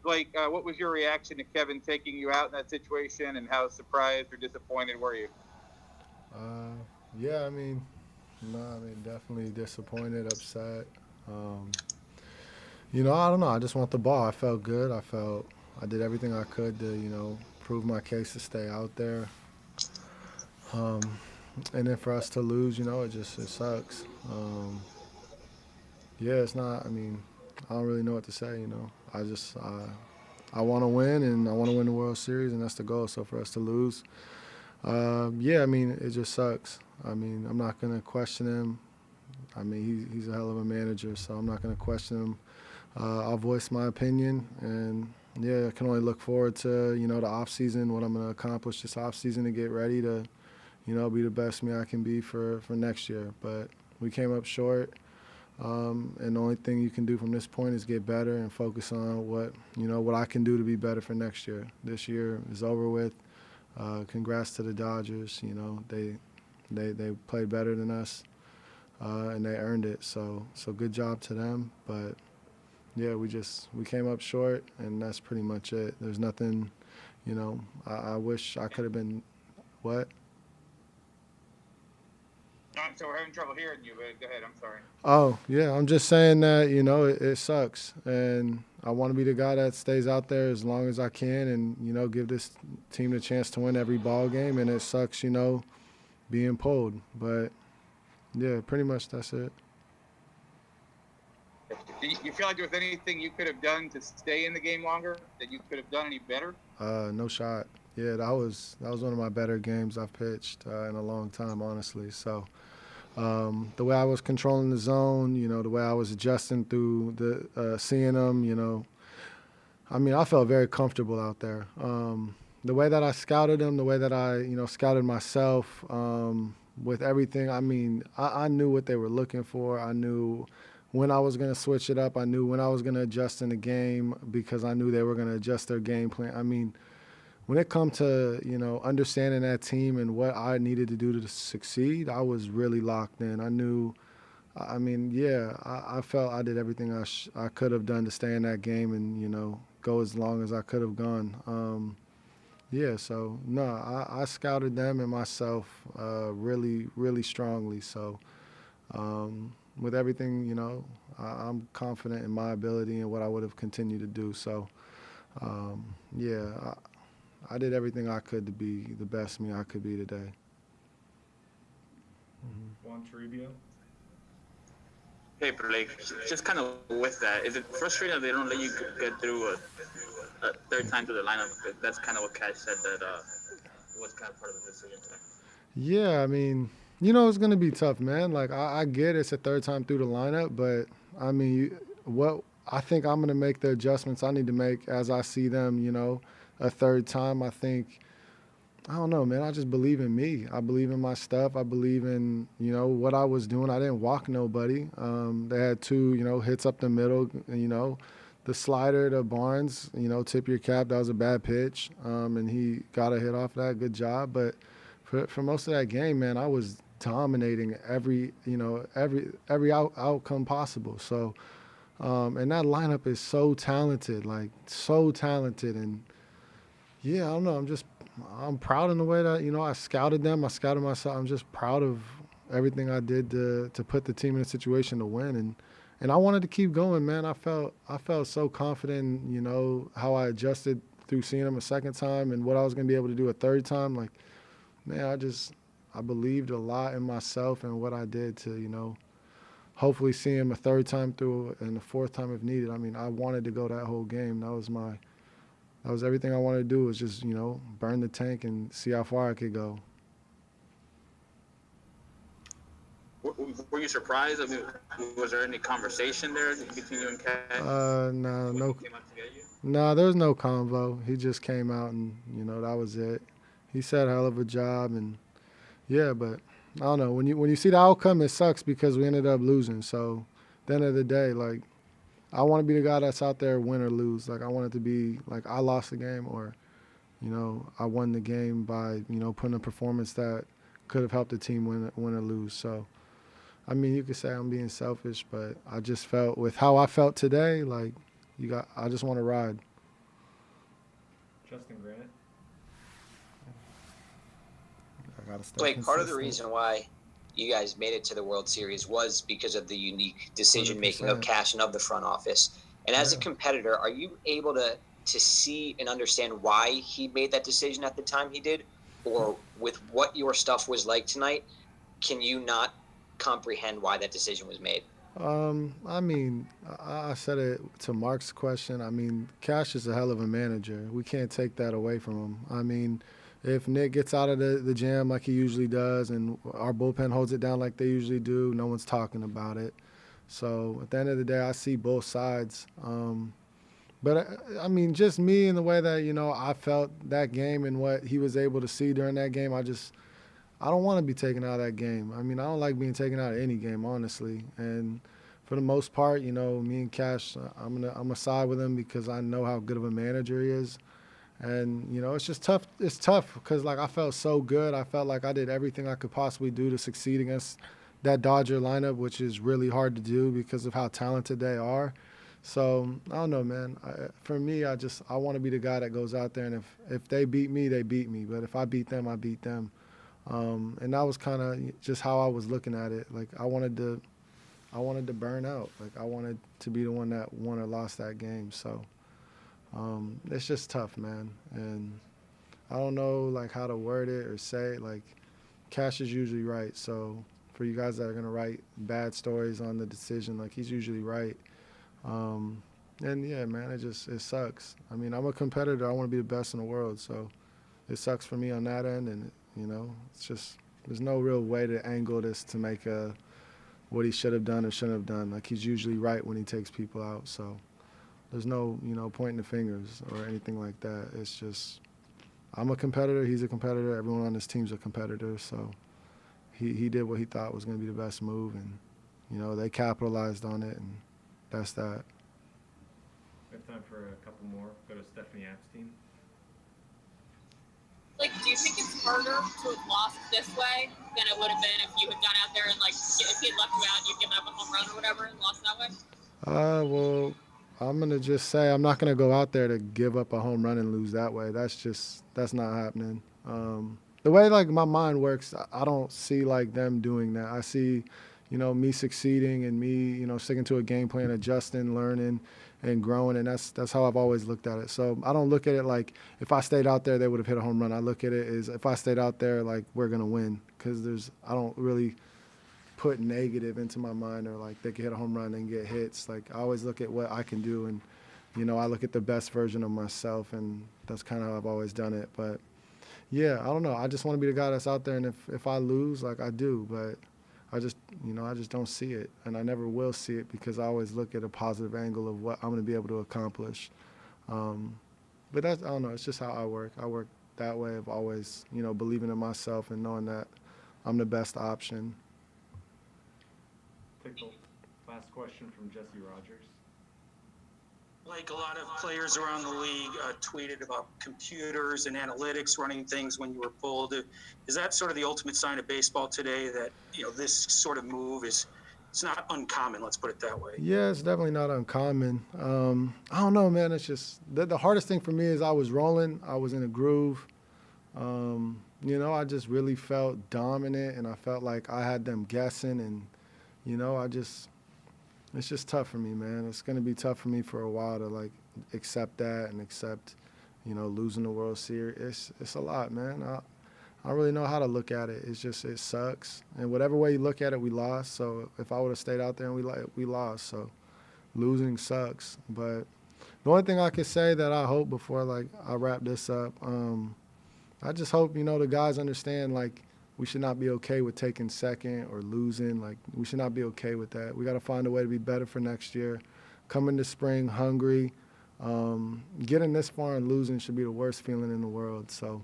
Blake, what was your reaction to Kevin taking you out in that situation, and how surprised or disappointed were you? Uh, yeah, I mean, no, I mean, definitely disappointed, upset. Um, I don't know. I just want the ball. I felt good. I did everything I could to, prove my case to stay out there. Um, and then for us to lose, it sucks. Yeah, it's not. I mean, I don't really know what to say. I want to win, and I want to win the World Series, and that's the goal. So for us to lose, yeah, I mean, it just sucks. I mean, I'm not gonna question him. I mean, he's a hell of a manager, so I'm not gonna question him. I'll voice my opinion, and yeah, I can only look forward to the off season, what I'm gonna accomplish this off season to get ready to be the best me I can be for next year. But we came up short. And the only thing you can do from this point is get better and focus on what I can do to be better for next year. This year is over with. Congrats to the Dodgers. They played better than us, and they earned it. So good job to them. But yeah, we came up short, and that's pretty much it. There's nothing. I wish I could have been what. So we're having trouble hearing you, but go ahead. I'm sorry. Oh, yeah. I'm just saying that, it sucks. And I want to be the guy that stays out there as long as I can and, give this team the chance to win every ball game. And it sucks, being pulled. But, yeah, pretty much that's it. Do you feel like there was anything you could have done to stay in the game longer, that you could have done any better? No shot. Yeah, that was one of my better games I've pitched in a long time, honestly. So, the way I was controlling the zone, the way I was adjusting through seeing them, I mean, I felt very comfortable out there. The way that I scouted them, the way that I, scouted myself with everything, I mean, I knew what they were looking for. I knew when I was going to switch it up. I knew when I was going to adjust in the game because I knew they were going to adjust their game plan. I mean, when it come to understanding that team and what I needed to do to succeed, I was really locked in. I knew. I mean, yeah, I felt I did everything I could have done to stay in that game and go as long as I could have gone. Yeah, so no, I scouted them and myself really, really strongly. So with everything, I'm confident in my ability and what I would have continued to do. So yeah, I did everything I could to be the best me I could be today. Mm-hmm. Juan Toribio. Hey, Blake, just kind of with that, is it frustrating that they don't let you get through a third time through the lineup? That's kind of what Cash said that was kind of part of the decision today. Yeah, I mean, it's gonna be tough, man. Like I get it's a third time through the lineup, but I mean, what I think I'm gonna make the adjustments I need to make as I see them. A third time. I think I don't know, man. I just believe in me. I believe in my stuff. I believe in what I was doing. I didn't walk nobody. They had two hits up the middle. The slider to Barnes. Tip your cap. That was a bad pitch, and he got a hit off that. Good job. But for most of that game, man, I was dominating every outcome possible. So, and that lineup is so talented, like so talented, and yeah, I don't know. I'm proud in the way that I scouted them. I scouted myself. I'm just proud of everything I did to put the team in a situation to win, and I wanted to keep going, man. I felt so confident. How I adjusted through seeing them a second time and what I was gonna be able to do a third time. Like, man, I believed a lot in myself and what I did to hopefully see him a third time through and a fourth time if needed. I mean, I wanted to go that whole game. That was everything I wanted to do was just, burn the tank and see how far I could go. Were you surprised? I mean, was there any conversation there between you and Cash No, when he no, came out to get you? no, there was no convo. He just came out and, that was it. He said a hell of a job and yeah, but I don't know. When you see the outcome, it sucks because we ended up losing. So at the end of the day, like I want to be the guy that's out there win or lose. Like I want it to be like I lost the game or I won the game by putting a performance that could have helped the team win or lose. So I mean, you could say I'm being selfish, but I just felt with how I felt today, like I just want to ride. Justin Grant. I gotta stay Blake, consistent. part of the reason why you guys made it to the World Series was because of the unique decision-making of 100%. Cash and of the front office. And as a competitor, are you able to see and understand why he made that decision at the time he did? Or with what your stuff was like tonight, can you not comprehend why that decision was made? I mean, I said it to Mark's question. I mean, Cash is a hell of a manager. We can't take that away from him. I mean, if Nick gets out of the jam like he usually does and our bullpen holds it down like they usually do, no one's talking about it. So at the end of the day, I see both sides. But, I mean, just me and the way that, I felt that game and what he was able to see during that game, I don't want to be taken out of that game. I mean, I don't like being taken out of any game, honestly. And for the most part, me and Cash, I'm gonna side with him because I know how good of a manager he is. And it's just tough. It's tough because I felt so good. I felt like I did everything I could possibly do to succeed against that Dodger lineup, which is really hard to do because of how talented they are. So I don't know, man. For me, I want to be the guy that goes out there, and if they beat me, they beat me. But if I beat them, I beat them. And that was kind of just how I was looking at it. Like I wanted to burn out. Like I wanted to be the one that won or lost that game. So it's just tough, man. And I don't know how to word it or say it. Like Cash is usually right. So for you guys that are gonna write bad stories on the decision, he's usually right. And yeah, man, it sucks. I mean, I'm a competitor. I want to be the best in the world. So it sucks for me on that end, and it's just there's no real way to angle this to make what he should have done or shouldn't have done. He's usually right when he takes people out, so there's no pointing the fingers or anything like that. It's just I'm a competitor, he's a competitor, everyone on this team's a competitor, so he did what he thought was going to be the best move, and they capitalized on it, and that's that. We have time for a couple more. Go to Stephanie Epstein. Do you think it's harder to have lost this way than it would have been if you had gone out there and, if he had left you out and you'd given up a home run or whatever and lost that way? Well, I'm going to just say I'm not going to go out there to give up a home run and lose that way. That's not happening. The way, my mind works, I don't see, them doing that. I see, me succeeding and me, sticking to a game plan, adjusting, learning, and growing, and that's how I've always looked at it. So I don't look at it like if I stayed out there, they would have hit a home run. I look at it as if I stayed out there, we're going to win, because I don't really put negative into my mind, or they could hit a home run and get hits. I always look at what I can do, and, I look at the best version of myself, and that's kind of how I've always done it. But, yeah, I don't know. I just want to be the guy that's out there, and if I lose, I do, but I just don't see it, and I never will see it because I always look at a positive angle of what I'm going to be able to accomplish. But I don't know. It's just how I work. I work that way of always, believing in myself and knowing that I'm the best option. Take the last question from Jesse Rogers. A lot of players around the league tweeted about computers and analytics running things when you were pulled. Is that sort of the ultimate sign of baseball today, that this sort of move it's not uncommon, let's put it that way? Yeah, it's definitely not uncommon. I don't know, man. It's just the hardest thing for me is I was rolling. I was in a groove. I just really felt dominant, and I felt like I had them guessing, and it's just tough for me, man. It's going to be tough for me for a while to accept that and accept, losing the World Series. It's a lot, man. I don't really know how to look at it. It's just, it sucks. And whatever way you look at it, we lost. So if I would have stayed out there and we lost. So losing sucks. But the only thing I could say that I hope before I wrap this up, I just hope, the guys understand we should not be okay with taking second or losing. We should not be okay with that. We got to find a way to be better for next year. Come into spring hungry. Getting this far and losing should be the worst feeling in the world. So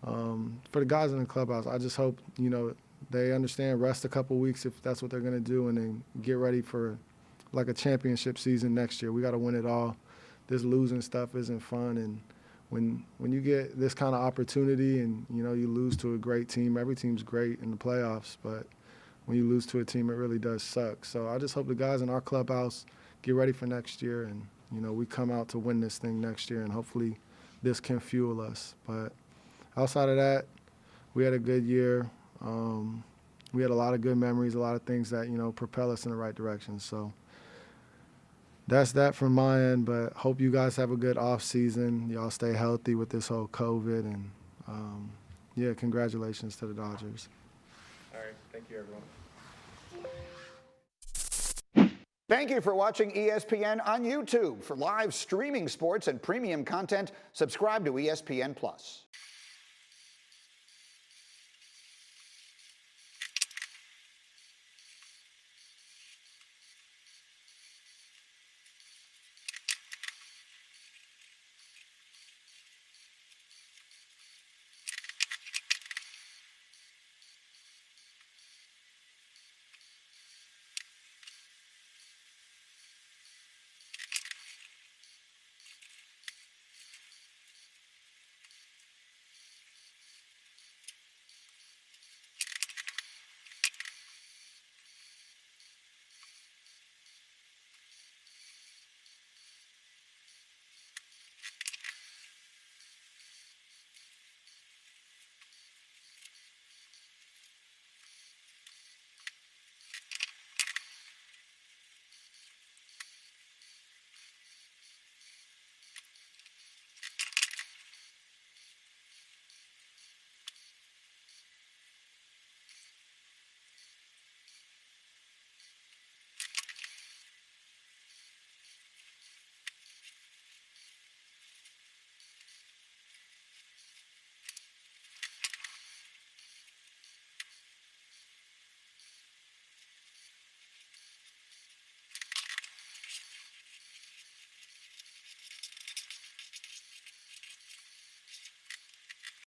for the guys in the clubhouse, I just hope, they understand, rest a couple weeks if that's what they're going to do, and then get ready for a championship season next year. We got to win it all. This losing stuff isn't fun, and when you get this kind of opportunity and, you lose to a great team, every team's great in the playoffs, but when you lose to a team, it really does suck. So I just hope the guys in our clubhouse get ready for next year, and, we come out to win this thing next year and hopefully this can fuel us. But outside of that, we had a good year. We had a lot of good memories, a lot of things that, propel us in the right direction. So that's that from my end, but hope you guys have a good off season. Y'all stay healthy with this whole COVID, and yeah, congratulations to the Dodgers. All right, thank you, everyone. Thank you for watching ESPN on YouTube. For live streaming sports and premium content, subscribe to ESPN+.